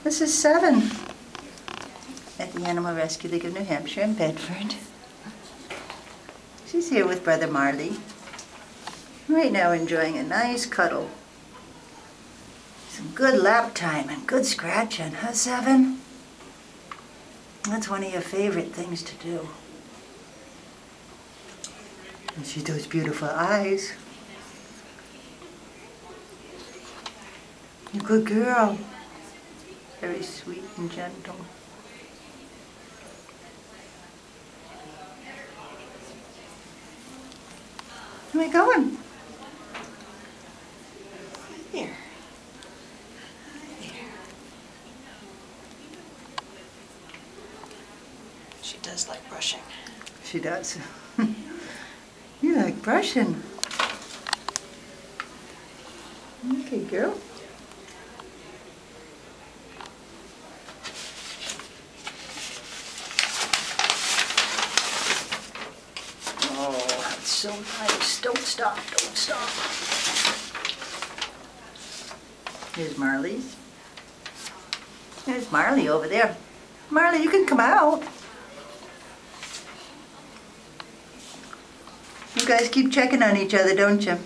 This is Seven at the Animal Rescue League of New Hampshire in Bedford. She's here with Brother Marley. Right now enjoying a nice cuddle. Some good lap time and good scratching, huh, Seven? That's one of your favorite things to do. And she's those beautiful eyes. You're a good girl. Very sweet and gentle. Where are we going? Here. Here. She does like brushing. She does. You like brushing. Okay, girl. Oh, that's so nice. Don't stop, don't stop. Here's Marley's. There's Marley over there. Marley, you can come out. You guys keep checking on each other, don't you?